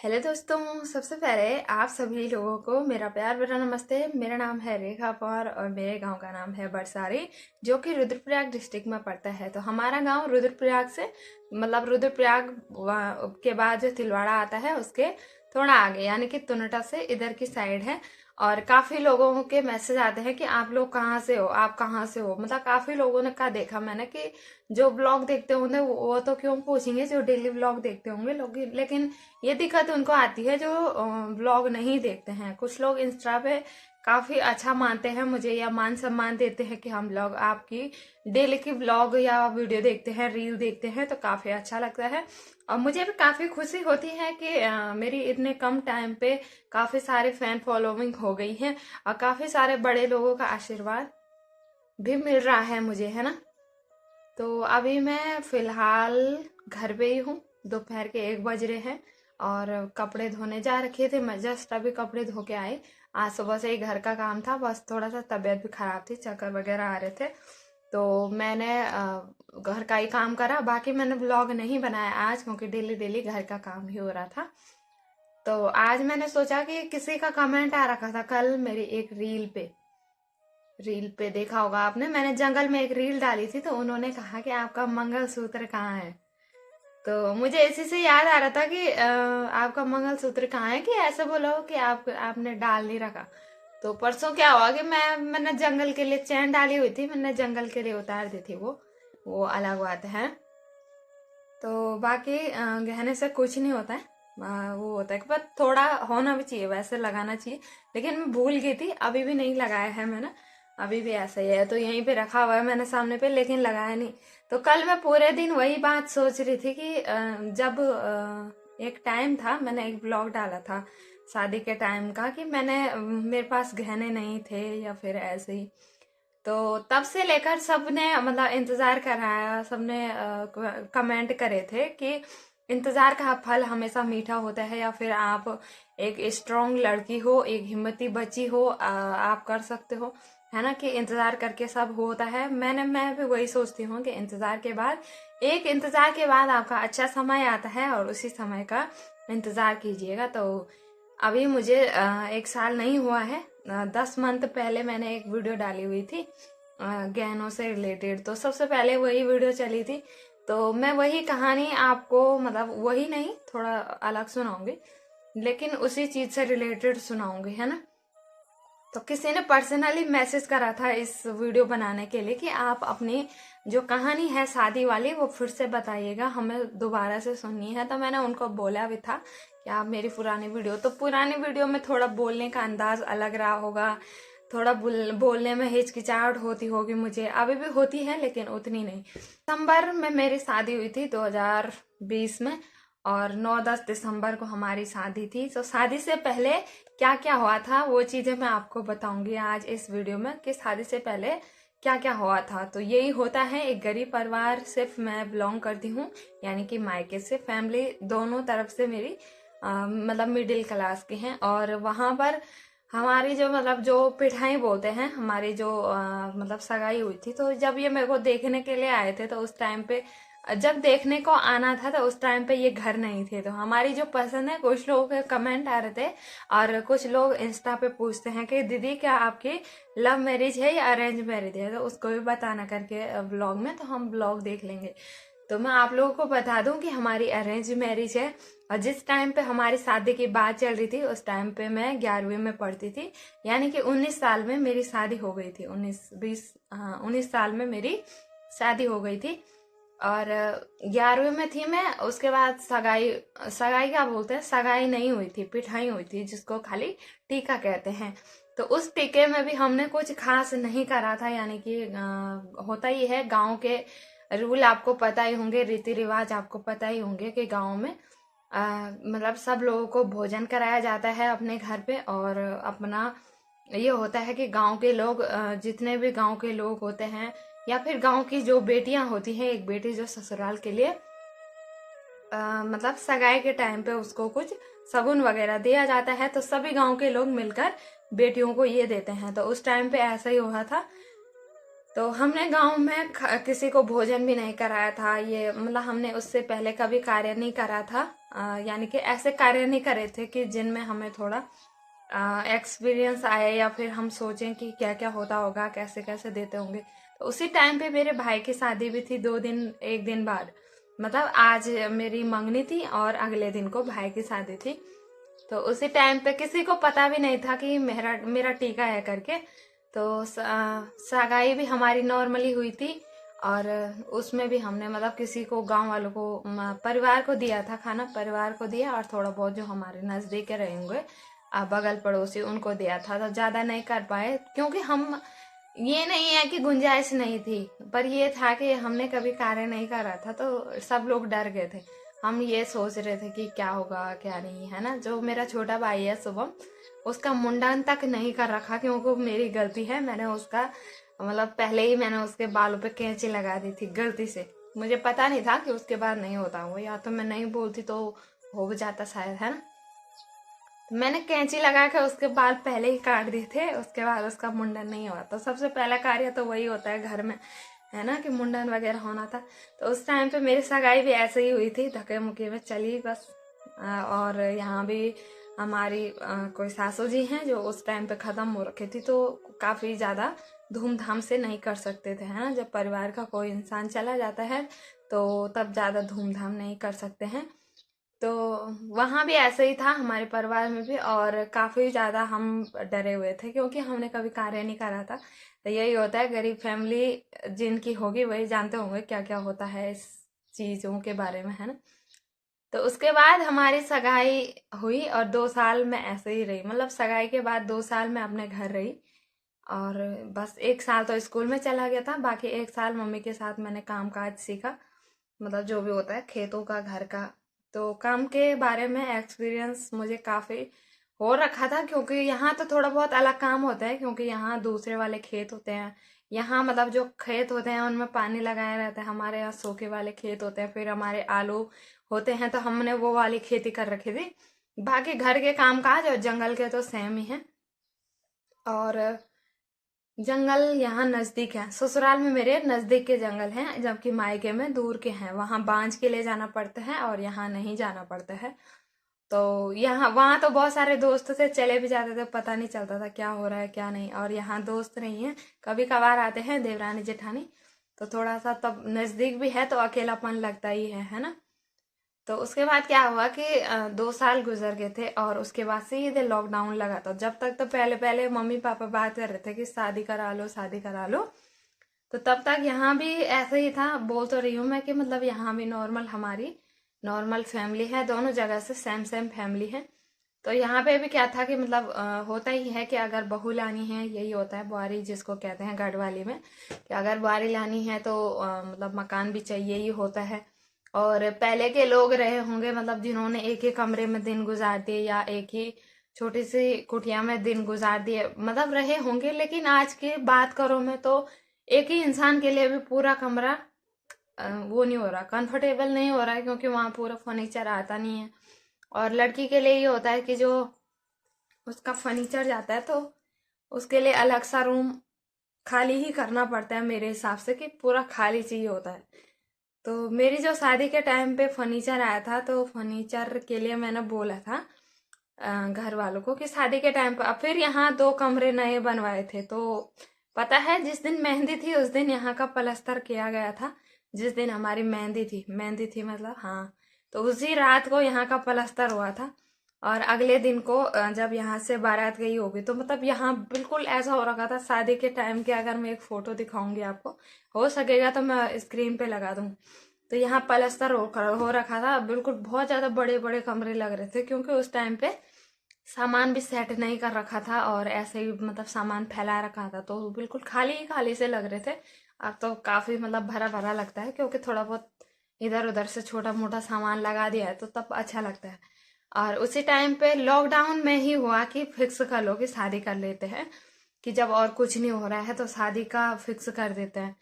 Hello दोस्तों, सबसे पहले आप सभी लोगों को मेरा प्यार भरा नमस्ते। मेरा नाम है रेखा पवार और मेरे गांव का नाम है बरसारी, जो कि रुद्रप्रयाग डिस्ट्रिक्ट में पड़ता है। तो हमारा गांव रुद्रप्रयाग से रुद्रप्रयाग के बाद जो तिलवाड़ा आता है उसके थोड़ा आगे यानी कि तुनटा से इधर की साइड है। और काफी लोगों के मैसेज आते हैं कि आप लोग कहाँ से हो, आप कहाँ से हो। मतलब काफी लोगों ने का देखा मैंने कि जो ब्लॉग देखते होंगे वो तो क्यों पूछेंगे, जो डेली ब्लॉग देखते होंगे लोग। लेकिन ये दिक्कत उनको आती है जो व्लॉग नहीं देखते हैं। कुछ लोग इंस्टा पे काफी अच्छा मानते हैं मुझे या मान सम्मान देते हैं कि हम लोग आपकी डेली की व्लॉग या वीडियो देखते हैं, रील देखते हैं, तो काफी अच्छा लगता है। और मुझे भी काफी खुशी होती है कि मेरी इतने कम टाइम पे काफी सारे फैन फॉलोइंग हो गई है और काफी सारे बड़े लोगों का आशीर्वाद भी मिल रहा है मुझे, है ना। तो अभी मैं फिलहाल घर पे ही हूँ। दोपहर के 1 बज रहे हैं और कपड़े धोने जा रखे थे। मैं जस्ट अभी कपड़े धो के आई। आज सुबह से ही घर का काम था, बस थोड़ा सा तबीयत भी खराब थी, चक्कर वगैरह आ रहे थे, तो मैंने घर का ही काम करा। बाकी मैंने ब्लॉग नहीं बनाया आज, क्योंकि डेली डेली घर का काम ही हो रहा था। तो आज मैंने सोचा कि किसी का कमेंट आ रखा था कल मेरी एक रील पे देखा होगा आपने, मैंने जंगल में एक रील डाली थी, तो उन्होंने कहा कि आपका मंगलसूत्र कहाँ है। तो मुझे इसी से याद आ रहा था कि आपका मंगलसूत्र कहाँ है, कि ऐसे बोलो कि आपने डाल नहीं रखा। तो परसों क्या हुआ कि मैंने जंगल के लिए चैन डाली हुई थी, मैंने जंगल के लिए उतार दी थी। वो अलग बात है। तो बाकी गहने से कुछ नहीं होता है। वो होता है कि बस थोड़ा होना भी चाहिए, वैसे लगाना चाहिए। लेकिन मैं भूल गई थी, अभी भी नहीं लगाया है मैंने। अभी भी ऐसा ही है, तो यहीं पे रखा हुआ है मैंने सामने पे, लेकिन लगाया नहीं। तो कल मैं पूरे दिन वही बात सोच रही थी कि जब एक टाइम था, मैंने एक ब्लॉग डाला था शादी के टाइम का, कि मेरे पास गहने नहीं थे या फिर ऐसे ही। तो तब से लेकर सबने इंतजार कराया, सबने कमेंट करे थे कि इंतजार का फल हमेशा मीठा होता है, या फिर आप एक स्ट्रांग लड़की हो, एक हिम्मती बच्ची हो, आप कर सकते हो, है ना। कि इंतजार करके सब होता है। मैं भी वही सोचती हूँ कि इंतजार के बाद आपका अच्छा समय आता है और उसी समय का इंतजार कीजिएगा। तो अभी मुझे 1 साल नहीं हुआ है। 10 मंथ पहले मैंने एक वीडियो डाली हुई थी गहनों से रिलेटेड, तो सबसे पहले वही वीडियो चली थी। तो मैं वही कहानी आपको वही नहीं, थोड़ा अलग सुनाऊंगी, लेकिन उसी चीज से रिलेटेड सुनाऊंगी, है ना। तो किसी ने पर्सनली मैसेज करा था इस वीडियो बनाने के लिए कि आप अपनी जो कहानी है शादी वाली वो फिर से बताइएगा, हमें दोबारा से सुननी है। तो मैंने उनको बोला भी था कि आप मेरी पुरानी वीडियो में थोड़ा बोलने का अंदाज अलग रहा होगा, थोड़ा बोलने में हिचकिचाहट होती होगी, मुझे अभी भी होती है लेकिन उतनी नहीं। दिसंबर में मेरी शादी हुई थी 2020 में, और 9-10 दिसंबर को हमारी शादी थी। तो शादी से पहले क्या क्या हुआ था वो चीजें मैं आपको बताऊंगी आज इस वीडियो में, कि शादी से पहले क्या क्या हुआ था। तो यही होता है, एक गरीब परिवार से मैं बिलोंग करती हूँ, यानी कि मायके से, फैमिली दोनों तरफ से मेरी मिडिल क्लास के हैं। और वहां पर हमारी जो पिठाई बोलते हैं, हमारी जो सगाई हुई थी। तो जब ये मेरे को देखने के लिए आए थे, तो उस टाइम पे जब देखने को आना था, तो उस टाइम पे ये घर नहीं थे। तो हमारी जो पसंद है, कुछ लोगों के कमेंट आ रहे थे और कुछ लोग इंस्टा पे पूछते हैं कि दीदी क्या आपकी लव मैरिज है या अरेंज मैरिज है, तो उसको भी बताना करके ब्लॉग में, तो हम ब्लॉग देख लेंगे। तो मैं आप लोगों को बता दूं कि हमारी अरेंज मैरिज है। और जिस टाइम पे हमारी शादी की बात चल रही थी, उस टाइम पे मैं 11वीं में पढ़ती थी, यानी कि 19 साल में मेरी शादी हो गई थी। 19 साल में मेरी शादी हो गई थी और 11वीं में थी मैं। उसके बाद सगाई सगाई क्या बोलते हैं, सगाई नहीं हुई थी, पिठाई हुई थी, जिसको खाली टीका कहते हैं। तो उस टीके में भी हमने कुछ खास नहीं करा था, यानी कि होता ही है, गांव के रूल आपको पता ही होंगे, रीति रिवाज आपको पता ही होंगे कि गांव में सब लोगों को भोजन कराया जाता है अपने घर पे। और अपना ये होता है कि गांव के लोग जितने भी गांव के लोग होते हैं, या फिर गांव की जो बेटियां होती हैं, एक बेटी जो ससुराल के लिए सगाई के टाइम पे उसको कुछ शगुन वगैरह दिया जाता है, तो सभी गांव के लोग मिलकर बेटियों को ये देते हैं। तो उस टाइम पे ऐसा ही हुआ था। तो हमने गांव में किसी को भोजन भी नहीं कराया था, ये हमने उससे पहले कभी कार्य नहीं करा था यानी कि ऐसे कार्य नहीं करे थे कि जिनमें हमें थोड़ा एक्सपीरियंस आए या फिर हम सोचें कि क्या क्या होता होगा, कैसे कैसे देते होंगे। तो उसी टाइम पे मेरे भाई की शादी भी थी, 2 दिन 1 दिन बाद, मतलब आज मेरी मंगनी थी और अगले दिन को भाई की शादी थी। तो उसी टाइम पे किसी को पता भी नहीं था कि मेरा मेरा टीका है करके। तो सगाई भी हमारी नॉर्मली हुई थी, और उसमें भी हमने मतलब किसी को, गांव वालों को, परिवार को दिया था खाना, परिवार को दिया, और थोड़ा बहुत जो हमारे नज़दीक के रहेंगे बगल पड़ोसी उनको दिया था। तो ज़्यादा नहीं कर पाए क्योंकि हम, ये नहीं है कि गुंजाइश नहीं थी, पर ये था कि हमने कभी कार्य नहीं करा था, तो सब लोग डर गए थे। हम ये सोच रहे थे कि क्या होगा क्या नहीं, है ना। जो मेरा छोटा भाई है शुभम, उसका मुंडन तक नहीं कर रखा क्योंकि मेरी गलती है। मैंने उसका मतलब पहले ही मैंने उसके बालों पे कैंची लगा दी थी गलती से। मुझे पता नहीं था कि उसके बाद नहीं होता वो, या तो मैं नहीं बोलती तो हो भी जाता शायद, है ना। तो मैंने कैंची लगा के उसके बाल पहले ही काट दिए थे, उसके बाद उसका मुंडन नहीं हुआ। तो सबसे पहला कार्य तो वही होता है घर में, है ना, कि मुंडन वगैरह होना था। तो उस टाइम पे मेरी सगाई भी ऐसे ही हुई थी, धक्के मुक्के में चली बस। और यहाँ भी हमारी कोई सासू जी हैं जो उस टाइम पे ख़त्म हो रखी थी, तो काफ़ी ज़्यादा धूमधाम से नहीं कर सकते थे, है ना। जब परिवार का कोई इंसान चला जाता है तो तब ज़्यादा धूमधाम नहीं कर सकते हैं। तो वहाँ भी ऐसे ही था हमारे परिवार में भी, और काफ़ी ज़्यादा हम डरे हुए थे क्योंकि हमने कभी कार्य नहीं करा था। तो यही होता है, गरीब फैमिली जिनकी होगी वही जानते होंगे क्या क्या होता है इस चीज़ों के बारे में, है ना। तो उसके बाद हमारी सगाई हुई और 2 साल मैं ऐसे ही रही, मतलब सगाई के बाद 2 साल मैं अपने घर रही। और बस 1 साल तो स्कूल में चला गया था, बाकी 1 साल मम्मी के साथ मैंने काम काज सीखा, मतलब जो भी होता है खेतों का, घर का। तो काम के बारे में एक्सपीरियंस मुझे काफ़ी हो रखा था क्योंकि यहाँ तो थोड़ा बहुत अलग काम होता है, क्योंकि यहाँ दूसरे वाले खेत होते हैं। यहाँ मतलब जो खेत होते हैं उनमें पानी लगाया रहता है, हमारे यहाँ सूखे वाले खेत होते हैं, फिर हमारे आलू होते हैं, तो हमने वो वाली खेती कर रखी थी। बाकी घर के काम काज और जंगल के तो सेम ही हैं। और जंगल यहाँ नज़दीक है, ससुराल में मेरे नज़दीक के जंगल हैं, जबकि मायके में दूर के हैं, वहाँ बांझ के ले जाना पड़ता है और यहाँ नहीं जाना पड़ता है। तो यहाँ वहाँ तो बहुत सारे दोस्त थे, चले भी जाते थे, पता नहीं चलता था क्या हो रहा है क्या नहीं। और यहाँ दोस्त नहीं है, कभी कभार आते हैं देवरानी जेठानी, तो थोड़ा सा तब नज़दीक भी है तो अकेलापन लगता ही है ना। तो उसके बाद क्या हुआ कि 2 साल गुजर गए थे और उसके बाद सीधे लॉकडाउन लगा। तो जब तक तो पहले पहले मम्मी पापा बात कर रहे थे कि शादी करा लो शादी करा लो, तो तब तक यहाँ भी ऐसे ही था। बोल तो रही हूँ मैं कि मतलब यहाँ भी नॉर्मल, हमारी नॉर्मल फैमिली है, दोनों जगह से सेम सेम फैमिली है। तो यहाँ पे भी क्या था कि मतलब होता ही है कि अगर बहू लानी है, यही होता है बुआरी जिसको कहते हैं गढ़वाली में, कि अगर बुआरी लानी है तो मतलब मकान भी चाहिए ही होता है। और पहले के लोग रहे होंगे मतलब जिन्होंने एक ही कमरे में दिन गुजार दिए या एक ही छोटी सी कुटिया में दिन गुजार दिए, मतलब रहे होंगे। लेकिन आज की बात करो मैं तो एक ही इंसान के लिए भी पूरा कमरा वो नहीं हो रहा, कंफर्टेबल नहीं हो रहा है, क्योंकि वहाँ पूरा फर्नीचर आता नहीं है। और लड़की के लिए ये होता है कि जो उसका फर्नीचर जाता है तो उसके लिए अलग सा रूम खाली ही करना पड़ता है, मेरे हिसाब से कि पूरा खाली चाहिए होता है। तो मेरी जो शादी के टाइम पे फर्नीचर आया था, तो फर्नीचर के लिए मैंने बोला था घर वालों को कि शादी के टाइम पर, फिर यहाँ 2 कमरे नए बनवाए थे। तो पता है जिस दिन मेहंदी थी उस दिन यहाँ का प्लास्टर किया गया था, जिस दिन हमारी मेहंदी थी मतलब, हाँ। तो उसी रात को यहाँ का प्लास्टर हुआ था। और अगले दिन को जब यहाँ से बारात गई होगी, तो मतलब यहाँ बिल्कुल ऐसा हो रखा था शादी के टाइम के। अगर मैं एक फोटो दिखाऊंगी आपको, हो सकेगा तो मैं स्क्रीन पे लगा दूँ। तो यहाँ प्लास्टर हो रखा था बिल्कुल, बहुत ज्यादा बड़े बड़े कमरे लग रहे थे, क्योंकि उस टाइम पे सामान भी सेट नहीं कर रखा था और ऐसे ही मतलब सामान फैला रखा था, तो बिल्कुल खाली ही खाली से लग रहे थे। अब तो काफी मतलब भरा भरा लगता है, क्योंकि थोड़ा बहुत इधर उधर से छोटा मोटा सामान लगा दिया है तो तब अच्छा लगता है। और उसी टाइम पे लॉकडाउन में ही हुआ कि फिक्स कर लो कि शादी कर लेते हैं, कि जब और कुछ नहीं हो रहा है तो शादी का फिक्स कर देते हैं।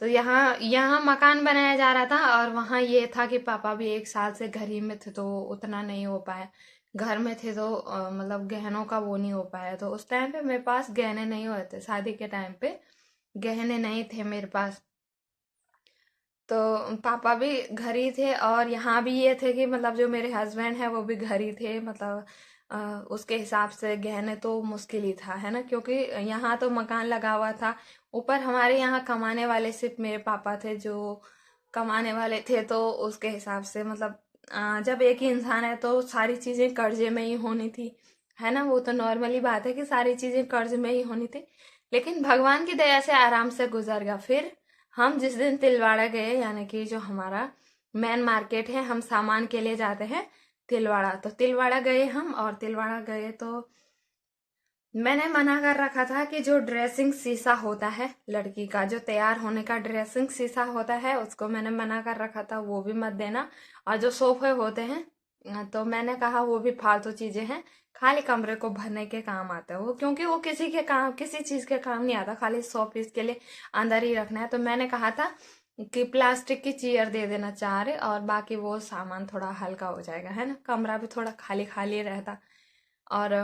तो यहाँ यहाँ मकान बनाया जा रहा था, और वहाँ ये था कि पापा भी 1 साल से घर ही में थे तो उतना नहीं हो पाया। घर में थे तो मतलब गहनों का वो नहीं हो पाया। तो उस टाइम पे मेरे पास गहने नहीं हुए थे, शादी के टाइम पे गहने नहीं थे मेरे पास। तो पापा भी घर ही थे, और यहाँ भी ये थे कि मतलब जो मेरे हस्बैंड है वो भी घर ही थे। मतलब उसके हिसाब से गहने तो मुश्किल ही था, है ना, क्योंकि यहाँ तो मकान लगा हुआ था। ऊपर हमारे यहाँ कमाने वाले सिर्फ मेरे पापा थे जो कमाने वाले थे, तो उसके हिसाब से मतलब जब एक ही इंसान है तो सारी चीजें कर्जे में ही होनी थी, है ना। वो तो नॉर्मली बात है कि सारी चीजें कर्ज में ही होनी थी, लेकिन भगवान की दया से आराम से गुजर गया। फिर हम जिस दिन तिलवाड़ा गए, यानी कि जो हमारा मेन मार्केट है, हम सामान के लिए जाते हैं तिलवाड़ा, तो तिलवाड़ा गए हम। और तिलवाड़ा गए तो मैंने मना कर रखा था कि जो ड्रेसिंग शीशा होता है लड़की का, जो तैयार होने का ड्रेसिंग शीशा होता है, उसको मैंने मना कर रखा था, वो भी मत देना। और जो सोफे होते हैं, तो मैंने कहा वो भी फालतू चीजें हैं, खाली कमरे को भरने के काम आता है वो, क्योंकि वो किसी के काम, किसी चीज के काम नहीं आता, खाली 100 पीस के लिए अंदर ही रखना है। तो मैंने कहा था कि प्लास्टिक की चेयर दे देना 4, और बाकी वो सामान थोड़ा हल्का हो जाएगा, है ना, कमरा भी थोड़ा खाली खाली रहता। और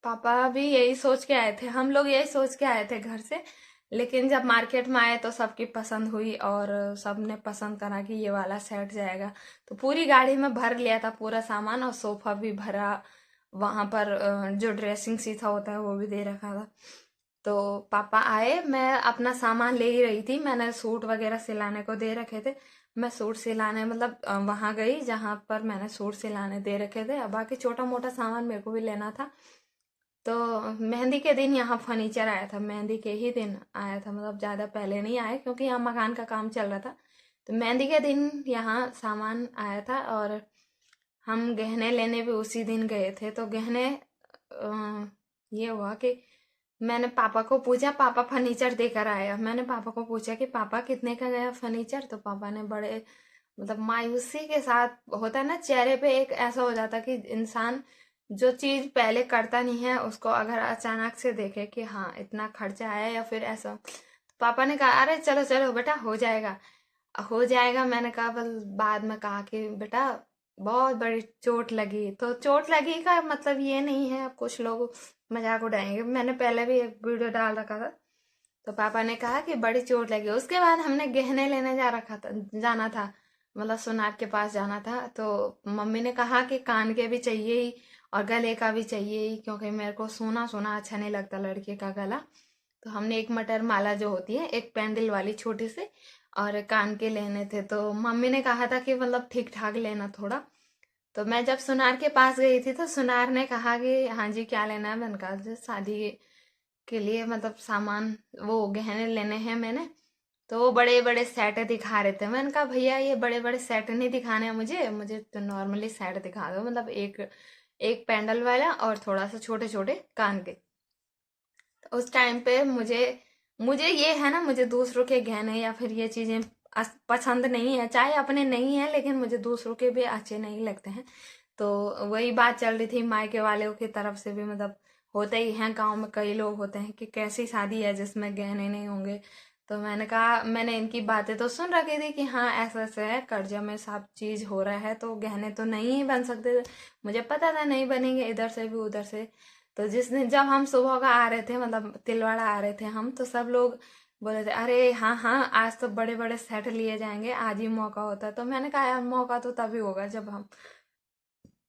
पापा भी यही सोच के आए थे, हम लोग यही सोच के आए थे घर से। लेकिन जब मार्केट में आए तो सबकी पसंद हुई, और सबने पसंद करा कि ये वाला सेट जाएगा। तो पूरी गाड़ी में भर लिया था पूरा सामान, और सोफा भी भरा वहां पर। जो ड्रेसिंग शीशा होता है वो भी दे रखा था। तो पापा आए, मैं अपना सामान ले ही रही थी, मैंने सूट वगैरह सिलाने को दे रखे थे। मैं सूट सिलाने मतलब वहां गई जहां पर मैंने सूट सिलाने दे रखे थे, अब बाकी छोटा मोटा सामान मेरे को भी लेना था। तो मेहंदी के दिन यहाँ फर्नीचर आया था, मेहंदी के ही दिन आया था, मतलब ज़्यादा पहले नहीं आया, क्योंकि यहाँ मकान का काम चल रहा था। तो मेहंदी के दिन यहाँ सामान आया था, और हम गहने लेने भी उसी दिन गए थे। तो गहने ये हुआ कि मैंने पापा को पूछा, पापा फर्नीचर देकर आया। मैंने पापा को पूछा कि पापा कितने का गया फर्नीचर, तो पापा ने बड़े मतलब मायूसी के साथ, होता है ना चेहरे पे एक ऐसा हो जाता कि इंसान जो चीज पहले करता नहीं है उसको अगर अचानक से देखे कि हाँ इतना खर्चा आया या फिर ऐसा, तो पापा ने कहा अरे चलो चलो बेटा हो जाएगा, हो जाएगा। मैंने कहा बस बाद में कहा कि बेटा बहुत बड़ी चोट लगी, तो चोट लगी का मतलब ये नहीं है, अब कुछ लोग मजाक उड़ाएंगे, मैंने पहले भी एक वीडियो डाल रखा था। तो पापा ने कहा कि बड़ी चोट लगी। उसके बाद हमने गहने लेने जाना था, मतलब सुनार के पास जाना था। तो मम्मी ने कहा कि कान के भी चाहिए ही और गले का भी चाहिए ही, क्योंकि मेरे को सोना सोना अच्छा नहीं लगता लड़के का गला। तो हमने एक मटर माला जो होती है, एक पेंडल वाली छोटी सी, और कान के लेने थे। तो मम्मी ने कहा था कि मतलब ठीक ठाक लेना थोड़ा। तो मैं जब सुनार के पास गई थी तो सुनार ने कहा कि हाँ जी क्या लेना है। मैंने कहा "जो शादी के लिए मतलब सामान वो गहने लेने हैं मैंने"। तो वो बड़े बड़े सेट दिखा रहे थे। मैंने कहा भैया ये बड़े बड़े सेट नहीं दिखाने हैं मुझे, मुझे तो नॉर्मली सेट दिखा दो, मतलब एक एक पेंडल वाला और थोड़ा सा छोटे छोटे कान के। तो उस टाइम पे मुझे मुझे ये है ना, मुझे दूसरों के गहने या फिर ये चीजें पसंद नहीं है, चाहे अपने नहीं है लेकिन मुझे दूसरों के भी अच्छे नहीं लगते हैं। तो वही बात चल रही थी मायके वालों की तरफ से भी, मतलब होते ही हैं गांव में कई लोग होते हैं कि कैसी शादी है जिसमें गहने नहीं होंगे। तो मैंने कहा, मैंने इनकी बातें तो सुन रखी थी कि हाँ ऐसा ऐसा है, कर्जा में सब चीज हो रहा है तो गहने तो नहीं ही बन सकते। मुझे पता था नहीं बनेंगे इधर से भी उधर से। तो जिस दिन जब हम सुबह का आ रहे थे, मतलब तिलवाड़ा आ रहे थे हम, तो सब लोग बोले थे अरे हाँ हाँ आज तो बड़े बड़े सेट लिए जाएंगे, आज ही मौका होता है। तो मैंने कहा यार मौका तो तभी होगा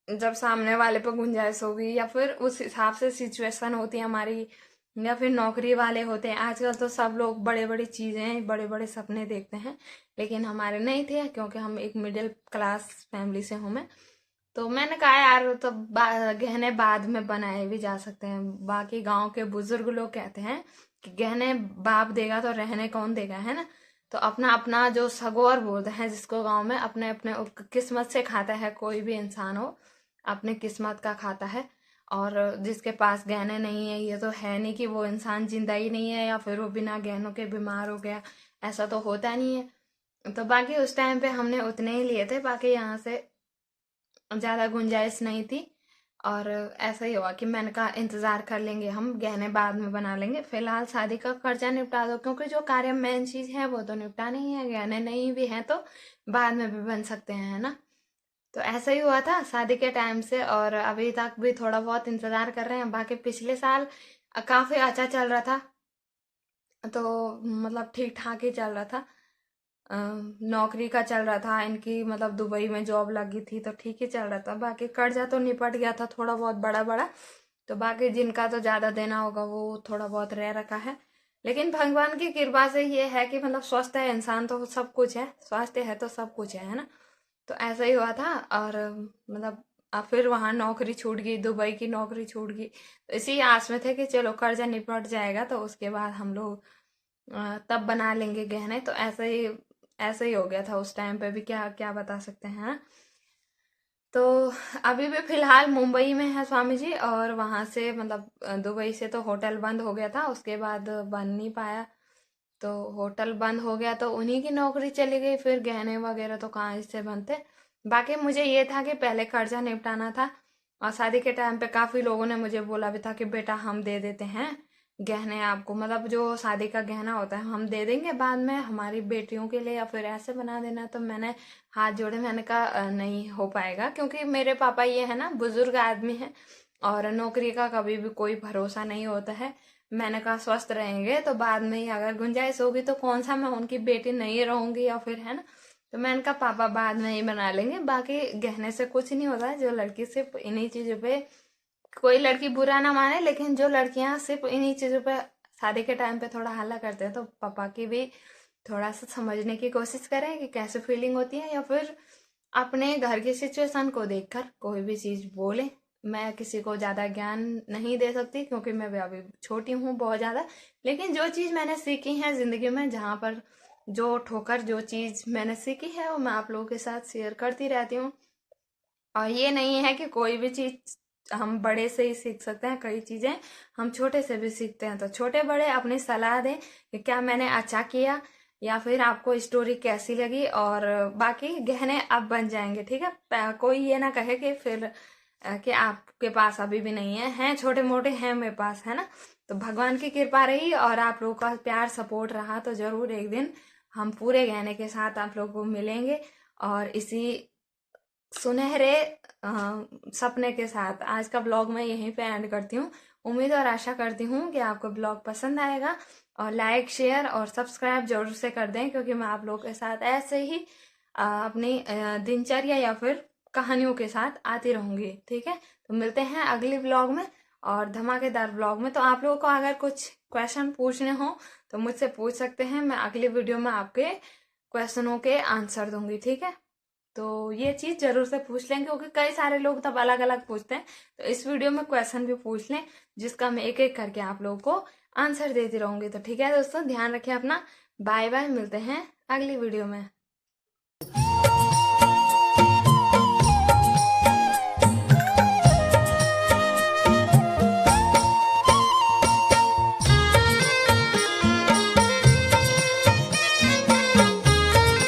जब सामने वाले पे गुंजाइश होगी, या फिर उस हिसाब से सिचुएशन होती है हमारी, या फिर नौकरी वाले होते हैं। आजकल तो सब लोग बड़े बड़ी चीजें बड़े बड़े सपने देखते हैं, लेकिन हमारे नहीं थे क्योंकि हम एक मिडिल क्लास फैमिली से हूं मैं। तो मैंने कहा यार तो गहने बाद में बनाए भी जा सकते हैं। बाकी गांव के बुजुर्ग लोग कहते हैं कि गहने बाप देगा तो रहने कौन देगा, है ना। तो अपना अपना जो सगोर बोलते हैं जिसको गांव में, अपने अपने किस्मत से खाता है, कोई भी इंसान हो अपने किस्मत का खाता है। और जिसके पास गहने नहीं है, ये तो है नहीं कि वो इंसान जिंदा ही नहीं है या फिर वो बिना गहनों के बीमार हो गया, ऐसा तो होता नहीं है। तो बाकी उस टाइम पे हमने उतने ही लिए थे, बाकी यहाँ से ज्यादा गुंजाइश नहीं थी। और ऐसा ही हुआ कि मैंने कहा इंतजार कर लेंगे, हम गहने बाद में बना लेंगे, फिलहाल शादी का खर्चा निपटा दो, क्योंकि जो कार्य मेन चीज है वो तो निपटा नहीं है, गहने नहीं भी हैं तो बाद में भी बन सकते हैं, है ना। तो ऐसा ही हुआ था शादी के टाइम से, और अभी तक भी थोड़ा बहुत इंतजार कर रहे हैं। बाकी पिछले साल काफी अच्छा चल रहा था, तो मतलब ठीक ठाक ही चल रहा था। नौकरी का चल रहा था इनकी, मतलब दुबई में जॉब लगी थी तो ठीक ही चल रहा था। बाकी कर्जा तो निपट गया था थोड़ा बहुत बड़ा बड़ा, तो बाकी जिनका तो ज़्यादा देना होगा वो थोड़ा बहुत रह रखा है। लेकिन भगवान की कृपा से ये है कि मतलब स्वस्थ है इंसान तो सब कुछ है, स्वास्थ्य है तो सब कुछ है ना। तो ऐसा ही हुआ था। और मतलब अब फिर वहाँ नौकरी छूट गई, दुबई की नौकरी छूट गई, तो इसी आस में थे कि चलो कर्जा निपट जाएगा तो उसके बाद हम लोग तब बना लेंगे गहने। तो ऐसे ही हो गया था उस टाइम पे भी, क्या क्या बता सकते हैं ना। तो अभी भी फिलहाल मुंबई में है स्वामी जी, और वहां से मतलब दुबई से तो होटल बंद हो गया था, उसके बाद बन नहीं पाया। तो होटल बंद हो गया तो उन्हीं की नौकरी चली गई, फिर गहने वगैरह तो कहाँ इससे बनते। बाकी मुझे ये था कि पहले कर्जा निपटाना था। और शादी के टाइम पे काफी लोगों ने मुझे बोला भी था कि बेटा हम दे देते हैं गहने आपको, मतलब जो शादी का गहना होता है हम दे देंगे बाद में हमारी बेटियों के लिए, या फिर ऐसे बना देना। तो मैंने हाथ जोड़े, मैंने कहा नहीं हो पाएगा, क्योंकि मेरे पापा ये है ना बुजुर्ग आदमी है और नौकरी का कभी भी कोई भरोसा नहीं होता है। मैंने कहा स्वस्थ रहेंगे तो बाद में ही अगर गुंजाइश होगी तो कौन सा मैं उनकी बेटी नहीं रहूंगी, या फिर है ना। तो मैंने कहा पापा बाद में ही बना लेंगे, बाकी गहने से कुछ नहीं होता है। जो लड़की सिर्फ इन्हीं चीजों पे, कोई लड़की बुरा ना माने, लेकिन जो लड़कियां सिर्फ इन्हीं चीजों पे शादी के टाइम पे थोड़ा हल्ला करते हैं, तो पापा की भी थोड़ा सा समझने की कोशिश करें कि कैसे फीलिंग होती है, या फिर अपने घर की सिचुएशन को देखकर कोई भी चीज बोले। मैं किसी को ज्यादा ज्ञान नहीं दे सकती क्योंकि मैं भी अभी छोटी हूँ बहुत ज्यादा, लेकिन जो चीज मैंने सीखी है जिंदगी में, जहाँ पर जो ठोकर जो चीज मैंने सीखी है वो मैं आप लोगों के साथ शेयर करती रहती हूँ। और ये नहीं है कि कोई भी चीज हम बड़े से ही सीख सकते हैं, कई चीजें हम छोटे से भी सीखते हैं। तो छोटे बड़े अपनी सलाह दें कि क्या मैंने अच्छा किया, या फिर आपको स्टोरी कैसी लगी। और बाकी गहने अब बन जाएंगे, ठीक है। कोई ये ना कहे कि फिर कि आपके पास अभी भी नहीं है, हैं छोटे मोटे हैं मेरे पास, है ना। तो भगवान की कृपा रही और आप लोगों का प्यार सपोर्ट रहा तो जरूर एक दिन हम पूरे गहने के साथ आप लोगों को मिलेंगे। और इसी सुनहरे सपने के साथ आज का ब्लॉग मैं यहीं पे एंड करती हूँ। उम्मीद और आशा करती हूँ कि आपको ब्लॉग पसंद आएगा, और लाइक शेयर और सब्सक्राइब जरूर से कर दें, क्योंकि मैं आप लोगों के साथ ऐसे ही अपनी दिनचर्या या फिर कहानियों के साथ आती रहूंगी, ठीक है। तो मिलते हैं अगले ब्लॉग में और धमाकेदार ब्लॉग में। तो आप लोगों को अगर कुछ क्वेश्चन पूछने हो तो मुझसे पूछ सकते हैं, मैं अगली वीडियो में आपके क्वेश्चनों के आंसर दूंगी, ठीक है। तो ये चीज जरूर से पूछ लें, क्योंकि कई सारे लोग तब अलग अलग पूछते हैं। तो इस वीडियो में क्वेश्चन भी पूछ लें, जिसका मैं एक एक करके आप लोगों को आंसर देती रहूंगी। तो ठीक है दोस्तों, ध्यान रखें अपना। बाय बाय, मिलते हैं अगली वीडियो में।